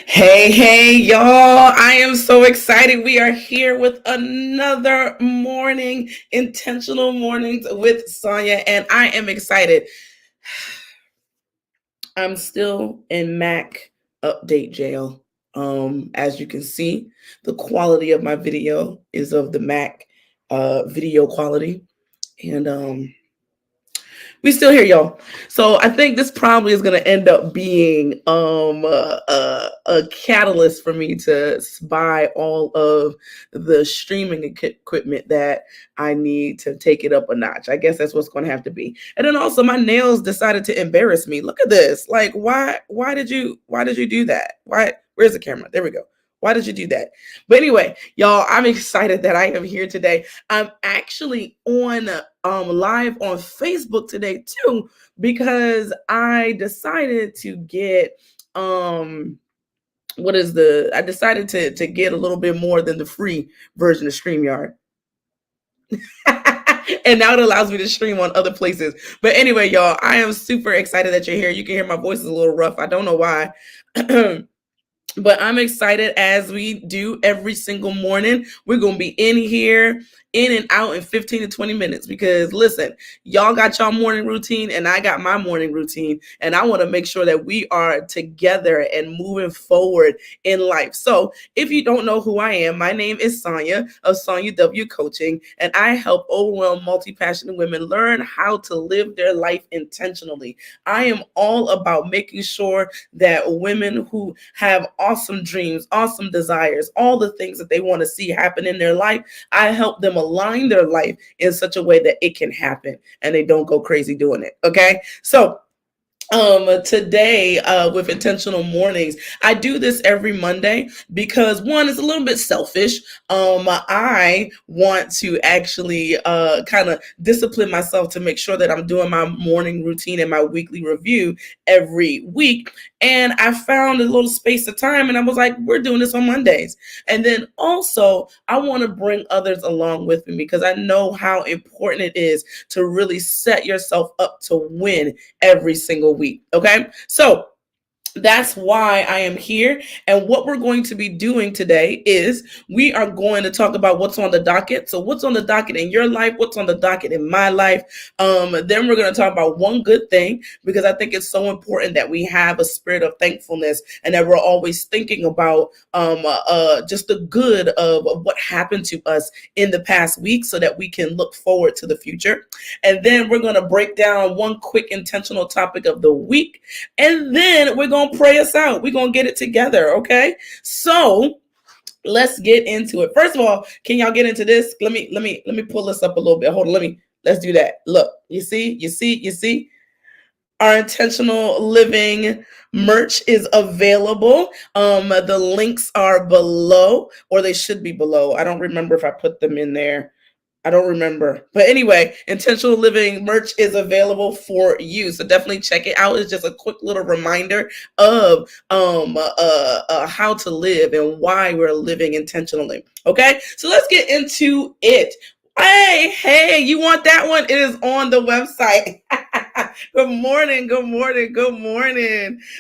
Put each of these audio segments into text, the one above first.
Hey, y'all. I am so excited. We are here with another morning, intentional mornings with Sonja, and I am excited. I'm still in Mac update jail. As you can see, the quality of my video is of the Mac video quality. And we still here, y'all. So I think this probably is going to end up being a catalyst for me to buy all of the streaming equipment that I need to take it up a notch. I guess that's what's going to have to be. And then also, my nails decided to embarrass me. Look at this. Like, why did you do that? Why? Where's the camera? There we go. Why did you do that? But anyway, y'all, I'm excited that I am here today. I'm actually on live on Facebook today too, because I decided to get I decided to get a little bit more than the free version of StreamYard. And now it allows me to stream on other places. But anyway, y'all, I am super excited that you're here. You can hear my voice is a little rough. I don't know why. But I'm excited, as we do every single morning. We're going to be in here, in and out in 15 to 20 minutes, because listen, y'all got y'all morning routine and I got my morning routine, and I want to make sure that we are together and moving forward in life. So if you don't know who I am, my name is Sonja of SonjaWCoaching, and I help overwhelmed multi-passionate women learn how to live their life intentionally. I am all about making sure that women who have awesome dreams, awesome desires, all the things that they want to see happen in their life, I help them align their life in such a way that it can happen and they don't go crazy doing it. Okay. So today with intentional mornings, I do this every Monday because, one, it's a little bit selfish. I want to actually kind of discipline myself to make sure that I'm doing my morning routine and my weekly review every week. And I found a little space of time and I was like, we're doing this on Mondays. And then also, I want to bring others along with me because I know how important it is to really set yourself up to win every single week. Okay. So that's why I am here. And what we're going to be doing today is we are going to talk about what's on the docket. So what's on the docket in your life, what's on the docket in my life. Then we're going to talk about one good thing, because I think it's so important that we have a spirit of thankfulness and that we're always thinking about just the good of what happened to us in the past week so that we can look forward to the future. And then we're going to break down one quick intentional topic of the week. And then we're going to pray us out. We're going to get it together. Okay. So let's get into it. First of all, can y'all get into this? Let me pull this up a little bit. Hold on. Let's do that. Look, you see, our intentional living merch is available. The links are below, or they should be below. I don't remember if I put them in there. I don't remember. But anyway, intentional living merch is available for you. So definitely check it out. It's just a quick little reminder of how to live and why we're living intentionally. Okay, so let's get into it. Hey, you want that one? It is on the website. Good morning.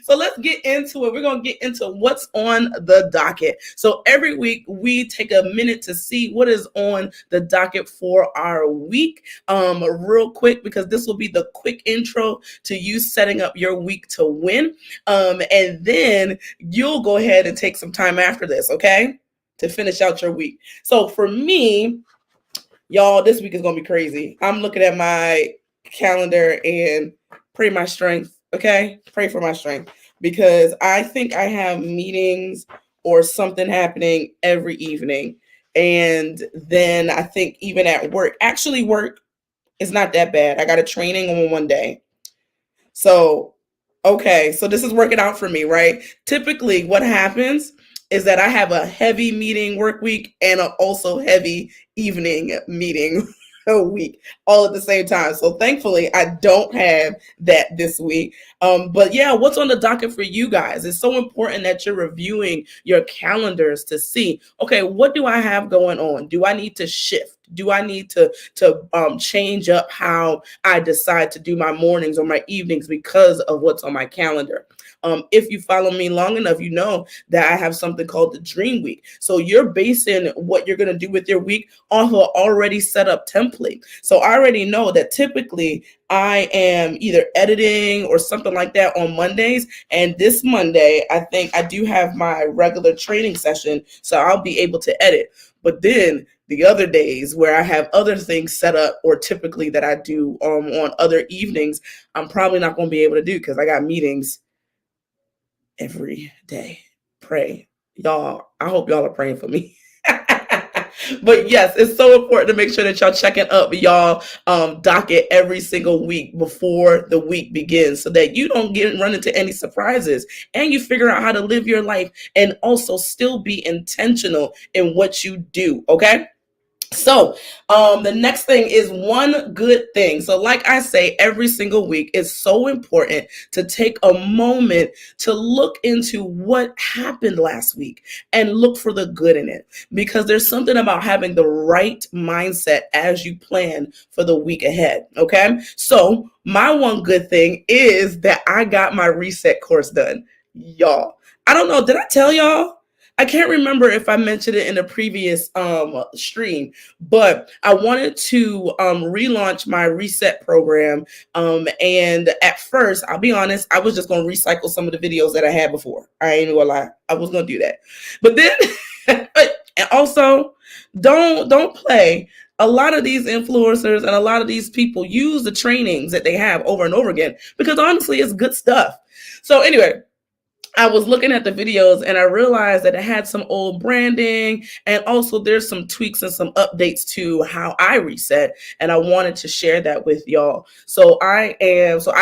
So let's get into it. We're going to get into what's on the docket. So every week we take a minute to see what is on the docket for our week, real quick, because this will be the quick intro to you setting up your week to win. And then you'll go ahead and take some time after this, okay, to finish out your week. So for me, y'all, this week is going to be crazy. I'm looking at my calendar and pray my strength. Okay. Pray for my strength, because I think I have meetings or something happening every evening. And then I think even at work, actually work is not that bad. I got a training on one day. So, okay. So this is working out for me, right? Typically what happens is that I have a heavy meeting work week and a also heavy evening meeting a week all at the same time. So thankfully I don't have that this week. But yeah, what's on the docket for you guys? It's so important that you're reviewing your calendars to see, okay, what do I have going on? Do I need to shift? Do I need to change up how I decide to do my mornings or my evenings because of what's on my calendar? If you follow me long enough, you know that I have something called the Dream Week. So you're basing what you're going to do with your week off of already set up template. So I already know that typically I am either editing or something like that on Mondays. And this Monday, I think I do have my regular training session, so I'll be able to edit. But then the other days where I have other things set up, or typically that I do on other evenings, I'm probably not going to be able to do because I got meetings every day. Pray. Y'all, I hope y'all are praying for me. But yes, it's so important to make sure that y'all checking up y'all docket every single week before the week begins, so that you don't run into any surprises, and you figure out how to live your life and also still be intentional in what you do. Okay. So, the next thing is one good thing. So, like I say, every single week, it's so important to take a moment to look into what happened last week and look for the good in it, because there's something about having the right mindset as you plan for the week ahead. Okay. So, my one good thing is that I got my reset course done. Y'all, I don't know. Did I tell y'all? I can't remember if I mentioned it in a previous stream, but I wanted to relaunch my reset program. And at first, I'll be honest, I was just going to recycle some of the videos that I had before. I ain't gonna lie, I was going to do that. But then, and also, don't play. A lot of these influencers and a lot of these people use the trainings that they have over and over again, because honestly, it's good stuff. So anyway, I was looking at the videos and I realized that it had some old branding, and also there's some tweaks and some updates to how I reset, and I wanted to share that with y'all. So I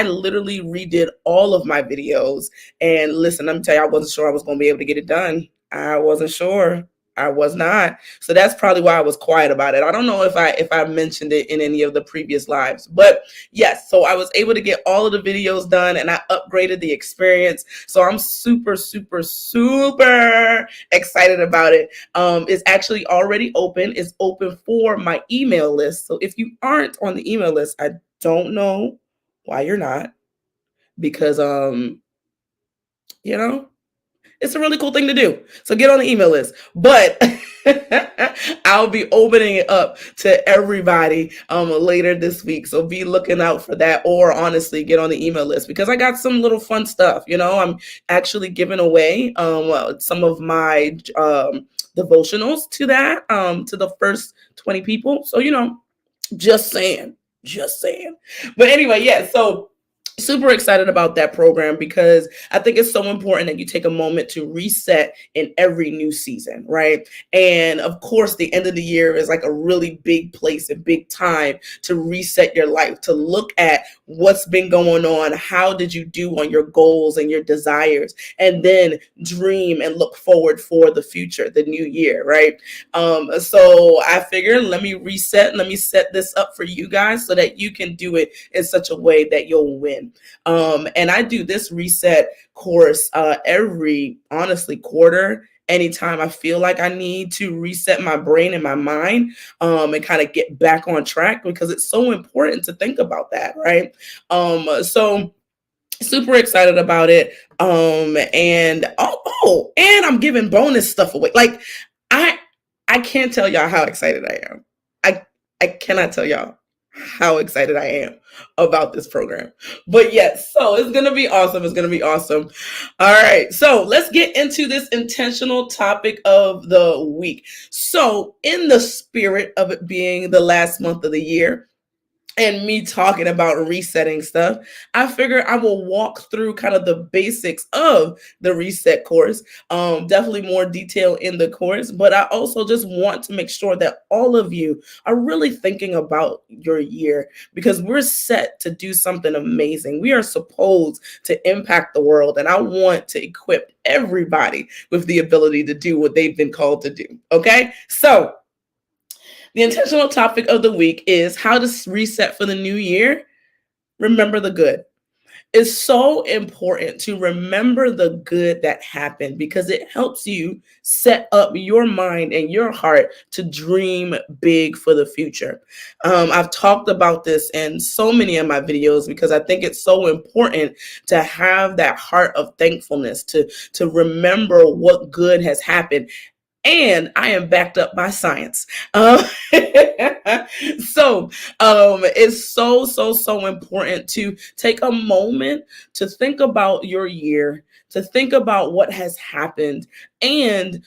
literally redid all of my videos, and listen, let me tell you, I wasn't sure I was going to be able to get it done. I wasn't sure. I was not. So that's probably why I was quiet about it. I don't know if I mentioned it in any of the previous lives, but yes, so I was able to get all of the videos done and I upgraded the experience. So I'm super, super, super excited about it. It's actually already open. It's open for my email list. So if you aren't on the email list, I don't know why you're not, because it's a really cool thing to do. So get on the email list. But I'll be opening it up to everybody later this week. So be looking out for that, or honestly, get on the email list, because I got some little fun stuff. I'm actually giving away some of my devotionals to that, to the first 20 people. So, just saying. But anyway, yeah, so super excited about that program, because I think it's so important that you take a moment to reset in every new season, right? And of course, the end of the year is like a really big place and big time to reset your life, to look at what's been going on, how did you do on your goals and your desires, and then dream and look forward for the future, the new year, right? So I figured, let me set this up for you guys so that you can do it in such a way that you'll win. And I do this reset course every, honestly, quarter. Anytime I feel like I need to reset my brain and my mind, and kind of get back on track, because it's so important to think about that, right? So super excited about it. And and I'm giving bonus stuff away. Like, I can't tell y'all how excited I am. I cannot tell y'all how excited I am about this program. But yes, so it's going to be awesome. It's going to be awesome. All right. So let's get into this intentional topic of the week. So in the spirit of it being the last month of the year, and me talking about resetting stuff, I figure I will walk through kind of the basics of the reset course. Definitely more detail in the course, but I also just want to make sure that all of you are really thinking about your year, because we're set to do something amazing. We are supposed to impact the world, and I want to equip everybody with the ability to do what they've been called to do. Okay, so the intentional topic of the week is how to reset for the new year. Remember the good. It's so important to remember the good that happened because it helps you set up your mind and your heart to dream big for the future. I've talked about this in so many of my videos because I think it's so important to have that heart of thankfulness, to remember what good has happened, and I am backed up by science. So it's so important to take a moment to think about your year, to think about what has happened, and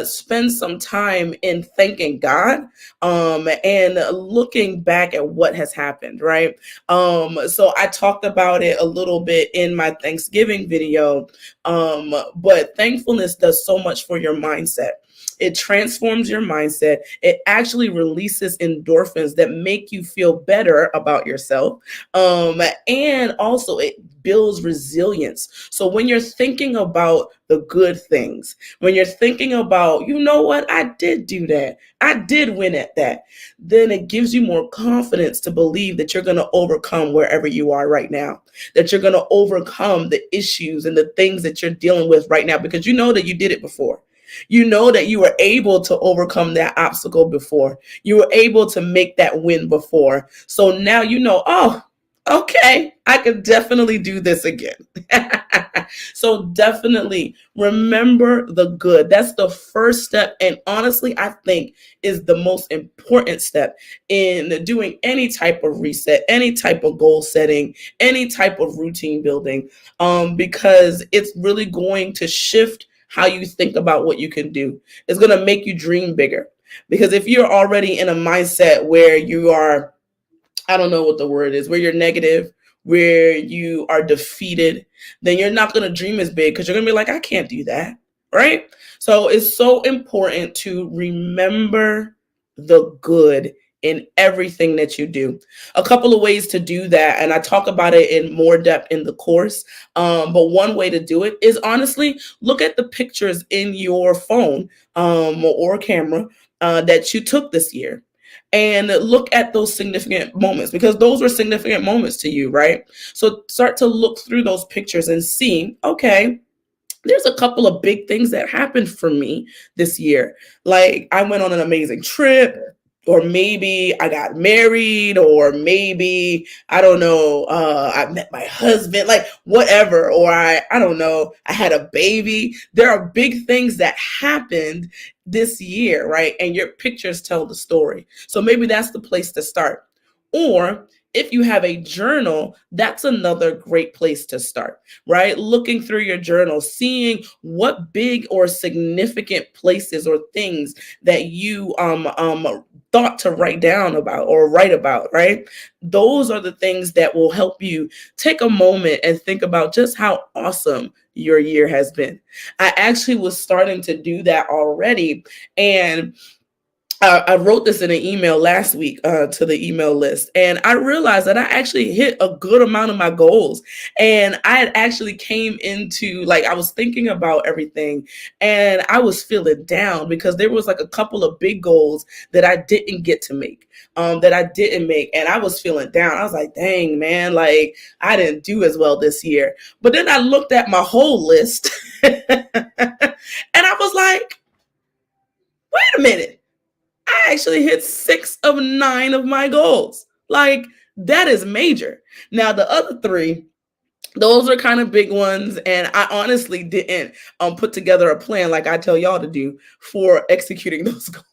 spend some time in thanking God, and looking back at what has happened, right? So I talked about it a little bit in my Thanksgiving video, but thankfulness does so much for your mindset. It transforms your mindset. It actually releases endorphins that make you feel better about yourself. And also, it builds resilience. So when you're thinking about the good things, when you're thinking about, you know what, I did do that, I did win at that, then it gives you more confidence to believe that you're going to overcome wherever you are right now, that you're going to overcome the issues and the things that you're dealing with right now, because you know that you did it before. You know that you were able to overcome that obstacle before. You were able to make that win before. So now you know, oh, okay, I could definitely do this again. So definitely remember the good. That's the first step. And honestly, I think is the most important step in doing any type of reset, any type of goal setting, any type of routine building, because it's really going to shift how you think about what you can do. It's going to make you dream bigger. Because if you're already in a mindset where you are, I don't know what the word is, where you're negative, where you are defeated, then you're not going to dream as big because you're going to be like, I can't do that. Right? So it's so important to remember the good in everything that you do. A couple of ways to do that, and I talk about it in more depth in the course. But one way to do it is honestly look at the pictures in your phone, or camera, that you took this year, and look at those significant moments, because those were significant moments to you, right? So start to look through those pictures and see, okay, there's a couple of big things that happened for me this year. Like I went on an amazing trip, or maybe I got married, or maybe, I don't know, I met my husband, like whatever, or I don't know, I had a baby. There are big things that happened this year, right? And your pictures tell the story. So maybe that's the place to start. Or if you have a journal, that's another great place to start, right? Looking through your journal, seeing what big or significant places or things that you thought to write down about or write about, right? Those are the things that will help you take a moment and think about just how awesome your year has been. I actually was starting to do that already, and I wrote this in an email last week, to the email list, and I realized that I actually hit a good amount of my goals. And I had actually came into, like, I was thinking about everything, and I was feeling down because there was like a couple of big goals that I didn't get to make, and I was feeling down. I was like, dang, man, like I didn't do as well this year. But then I looked at my whole list and I was like, wait a minute. I actually hit 6 of 9 of my goals. Like, that is major. Now, the other 3, those are kind of big ones. And I honestly didn't put together a plan like I tell y'all to do for executing those goals.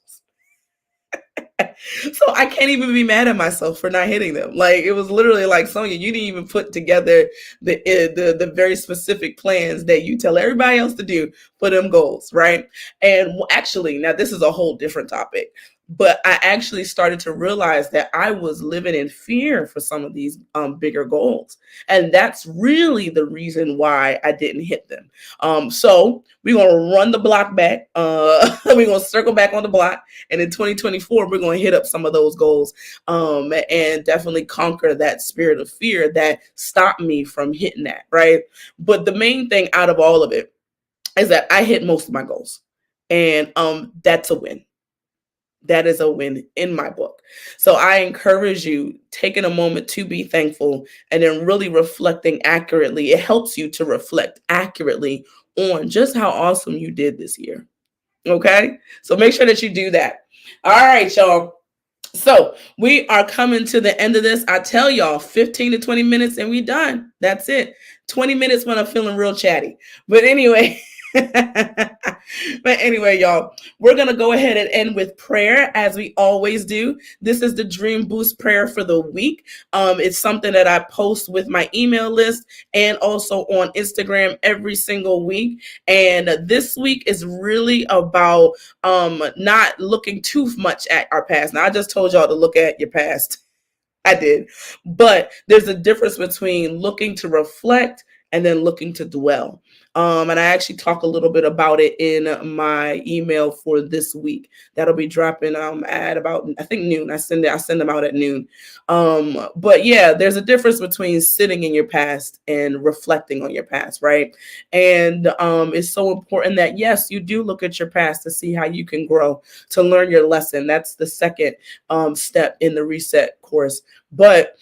So I can't even be mad at myself for not hitting them. Like, it was literally like, Sonja, you didn't even put together the very specific plans that you tell everybody else to do for them goals, right? And actually, now this is a whole different topic, but I actually started to realize that I was living in fear for some of these bigger goals. And that's really the reason why I didn't hit them. So we're going to run the block back. We're going to circle back on the block. And in 2024, we're going to hit up some of those goals, and definitely conquer that spirit of fear that stopped me from hitting that, right? But the main thing out of all of it is that I hit most of my goals. And that's a win. that is a win in my book. So I encourage you taking a moment to be thankful and then really reflecting accurately. It helps you to reflect accurately on just how awesome you did this year. Okay? So make sure that you do that. All right, y'all. So we are coming to the end of this. I tell y'all 15 to 20 minutes and we done. That's it. 20 minutes when I'm feeling real chatty. But anyway, y'all, we're going to go ahead and end with prayer as we always do. This is the Dreamboost Prayer for the week. It's something that I post with my email list and also on Instagram every single week. And this week is really about not looking too much at our past. Now, I just told y'all to look at your past. I did. But there's a difference between looking to reflect and then looking to dwell. And I actually talk a little bit about it in my email for this week. That'll be dropping at about, I think, noon. I send them out at noon. But yeah, there's a difference between sitting in your past and reflecting on your past, right? And it's so important that, yes, you do look at your past to see how you can grow, to learn your lesson. That's the second step in the reset course. But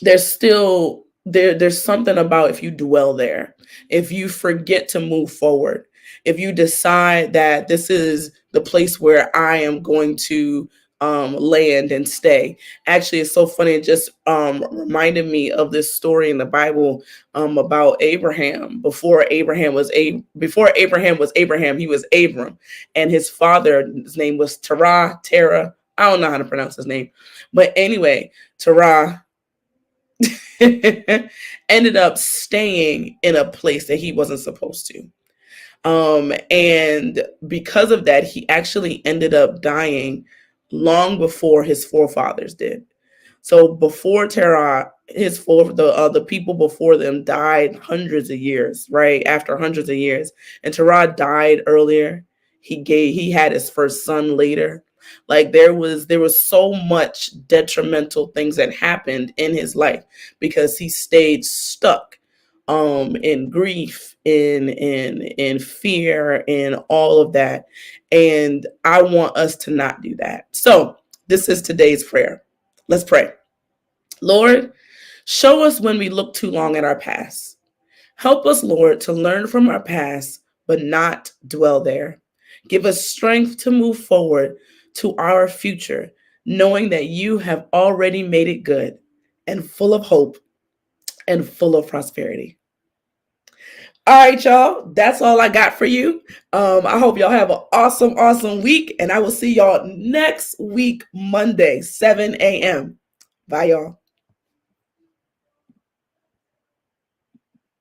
there's still there's something about if you dwell there, if you forget to move forward, if you decide that this is the place where I am going to land and stay. Actually, it's so funny. It just reminded me of this story in the Bible about Abraham. Before Abraham was Abraham, he was Abram, and his father's name was Terah. I don't know how to pronounce his name, but anyway, Terah ended up staying in a place that he wasn't supposed to. And because of that, he actually ended up dying long before his forefathers did. So before Terah, the people before them died hundreds of years, right? After hundreds of years. And Terah died earlier. He had his first son later. Like there was so much detrimental things that happened in his life because he stayed stuck in grief, in fear, in all of that. And I want us to not do that. So this is today's prayer. Let's pray. Lord, show us when we look too long at our past. Help us, Lord, to learn from our past, but not dwell there. Give us strength to move forward to our future, knowing that you have already made it good and full of hope and full of prosperity. All right, y'all. That's all I got for you. I hope y'all have an awesome week, and I will see y'all next week, Monday, 7 a.m. Bye, y'all.